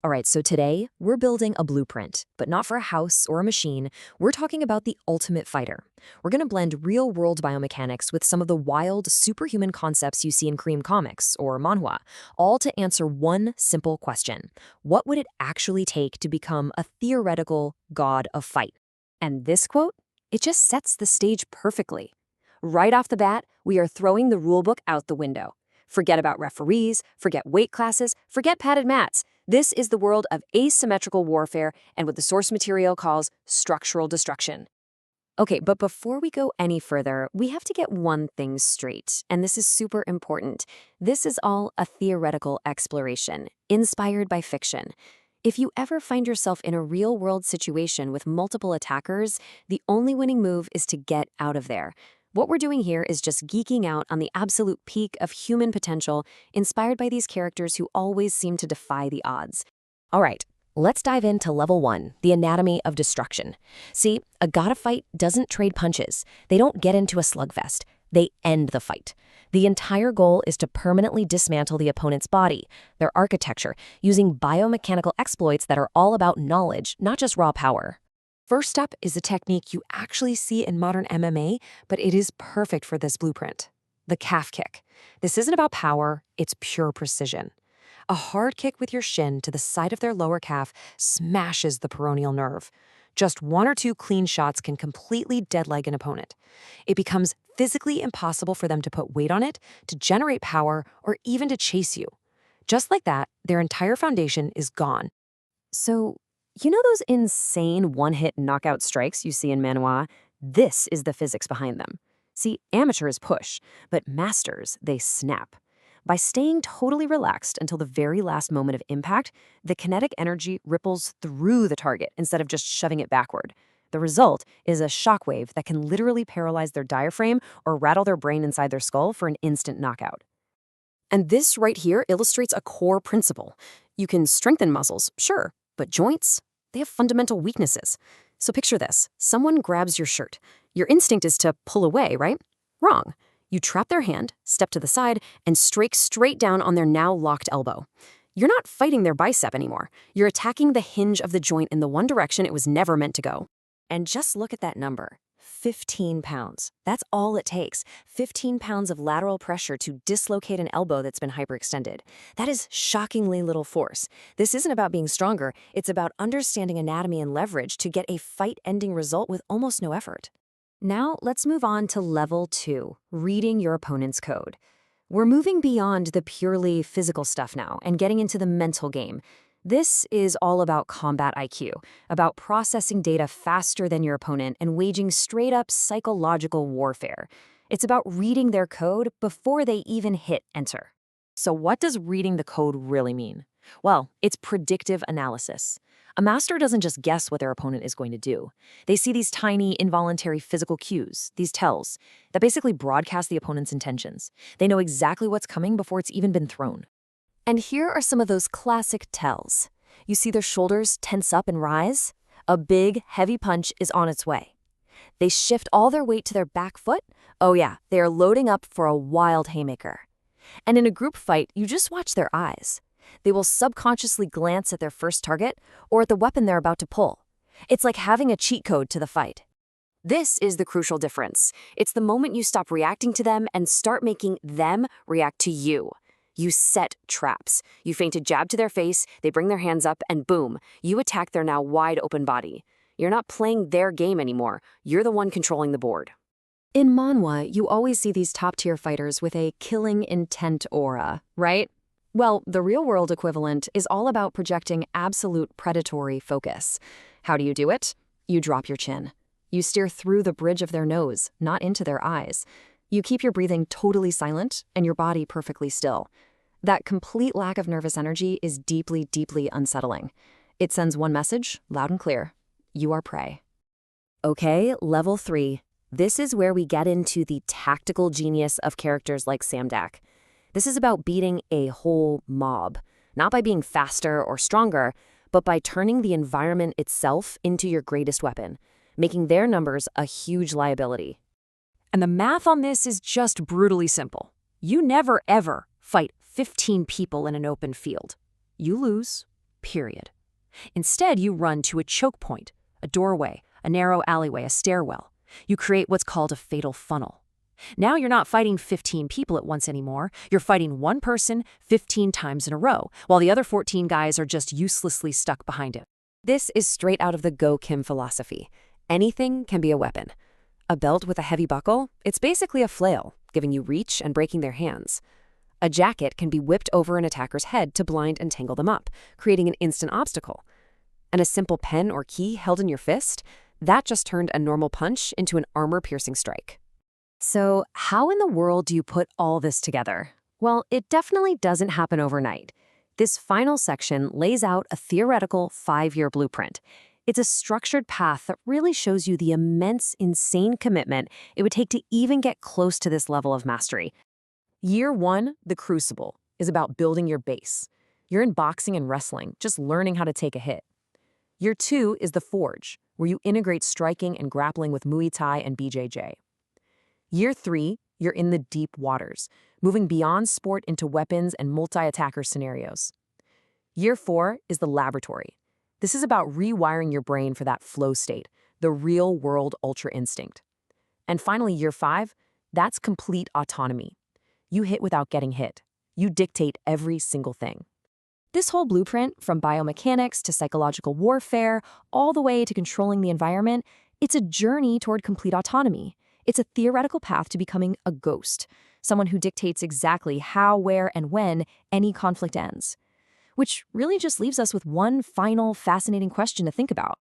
All right, so today we're building a blueprint, but not for a house or a machine. We're talking about the ultimate fighter. We're going to blend real world biomechanics with some of the wild, superhuman concepts you see in Cream Comics or manhwa, all to answer one simple question: what would it actually take to become a theoretical god of fight? And this quote, it just sets the stage perfectly. Right off the bat, we are throwing the rulebook out the window. Forget about referees, forget weight classes, forget padded mats. This is the world of asymmetrical warfare and what the source material calls structural destruction. Okay, but before we go any further, we have to get one thing straight, and this is super important. This is all a theoretical exploration, inspired by fiction. If you ever find yourself in a real-world situation with multiple attackers, the only winning move is to get out of there. What we're doing here is just geeking out on the absolute peak of human potential, inspired by these characters who always seem to defy the odds. All right, let's dive into level 1, the anatomy of destruction. See, a god of fight doesn't trade punches. They don't get into a slugfest. They end the fight. The entire goal is to permanently dismantle the opponent's body, their architecture, using biomechanical exploits that are all about knowledge, not just raw power. First up is a technique you actually see in modern MMA, but it is perfect for this blueprint: the calf kick. This isn't about power, it's pure precision. A hard kick with your shin to the side of their lower calf smashes the peroneal nerve. Just one or two clean shots can completely deadleg an opponent. It becomes physically impossible for them to put weight on it, to generate power, or even to chase you. Just like that, their entire foundation is gone. So, you know those insane one-hit knockout strikes you see in manhwa? This is the physics behind them. See, amateurs push, but masters, they snap. By staying totally relaxed until the very last moment of impact, the kinetic energy ripples through the target instead of just shoving it backward. The result is a shockwave that can literally paralyze their diaphragm or rattle their brain inside their skull for an instant knockout. And this right here illustrates a core principle. You can strengthen muscles, sure, but joints? They have fundamental weaknesses. So picture this. Someone grabs your shirt. Your instinct is to pull away, right? Wrong. You trap their hand, step to the side, and strike straight down on their now locked elbow. You're not fighting their bicep anymore. You're attacking the hinge of the joint in the one direction it was never meant to go. And just look at that number. 15 pounds. That's all it takes. 15 pounds of lateral pressure to dislocate an elbow that's been hyperextended. That is shockingly little force. This isn't about being stronger. It's about understanding anatomy and leverage to get a fight-ending result with almost no effort. Now, let's move on to level 2, reading your opponent's code. We're moving beyond the purely physical stuff now and getting into the mental game. This is all about combat IQ, about processing data faster than your opponent and waging straight-up psychological warfare. It's about reading their code before they even hit enter. So what does reading the code really mean? Well, it's predictive analysis. A master doesn't just guess what their opponent is going to do. They see these tiny, involuntary physical cues, these tells, that basically broadcast the opponent's intentions. They know exactly what's coming before it's even been thrown. And here are some of those classic tells. You see their shoulders tense up and rise? A big, heavy punch is on its way. They shift all their weight to their back foot? Oh yeah, they are loading up for a wild haymaker. And in a group fight, you just watch their eyes. They will subconsciously glance at their first target or at the weapon they're about to pull. It's like having a cheat code to the fight. This is the crucial difference. It's the moment you stop reacting to them and start making them react to you. You set traps. You feint a jab to their face, they bring their hands up, and boom, you attack their now wide open body. You're not playing their game anymore. You're the one controlling the board. In manhwa, you always see these top-tier fighters with a killing intent aura, right? Well, the real-world equivalent is all about projecting absolute predatory focus. How do you do it? You drop your chin. You steer through the bridge of their nose, not into their eyes. You keep your breathing totally silent and your body perfectly still. That complete lack of nervous energy is deeply, deeply unsettling. It sends one message, loud and clear: you are prey. Okay, level 3. This is where we get into the tactical genius of characters like Samdak. This is about beating a whole mob, not by being faster or stronger, but by turning the environment itself into your greatest weapon, making their numbers a huge liability. And the math on this is just brutally simple. You never, ever fight 15 people in an open field. You lose, period. Instead, you run to a choke point, a doorway, a narrow alleyway, a stairwell. You create what's called a fatal funnel. Now you're not fighting 15 people at once anymore. You're fighting one person 15 times in a row, while the other 14 guys are just uselessly stuck behind it. This is straight out of the Go Kim philosophy. Anything can be a weapon. A belt with a heavy buckle? It's basically a flail, giving you reach and breaking their hands. A jacket can be whipped over an attacker's head to blind and tangle them up, creating an instant obstacle. And a simple pen or key held in your fist? That just turned a normal punch into an armor-piercing strike. So, how in the world do you put all this together? Well, it definitely doesn't happen overnight. This final section lays out a theoretical 5-year blueprint. It's a structured path that really shows you the immense, insane commitment it would take to even get close to this level of mastery. Year 1, the Crucible, is about building your base. You're in boxing and wrestling, just learning how to take a hit. Year 2 is the Forge, where you integrate striking and grappling with Muay Thai and BJJ. Year 3, you're in the deep waters, moving beyond sport into weapons and multi-attacker scenarios. Year 4 is the Laboratory. This is about rewiring your brain for that flow state, the real-world ultra instinct. And finally, Year 5, that's complete autonomy. You hit without getting hit. You dictate every single thing. This whole blueprint, from biomechanics to psychological warfare, all the way to controlling the environment, it's a journey toward complete autonomy. It's a theoretical path to becoming a ghost, someone who dictates exactly how, where, and when any conflict ends. Which really just leaves us with one final fascinating question to think about.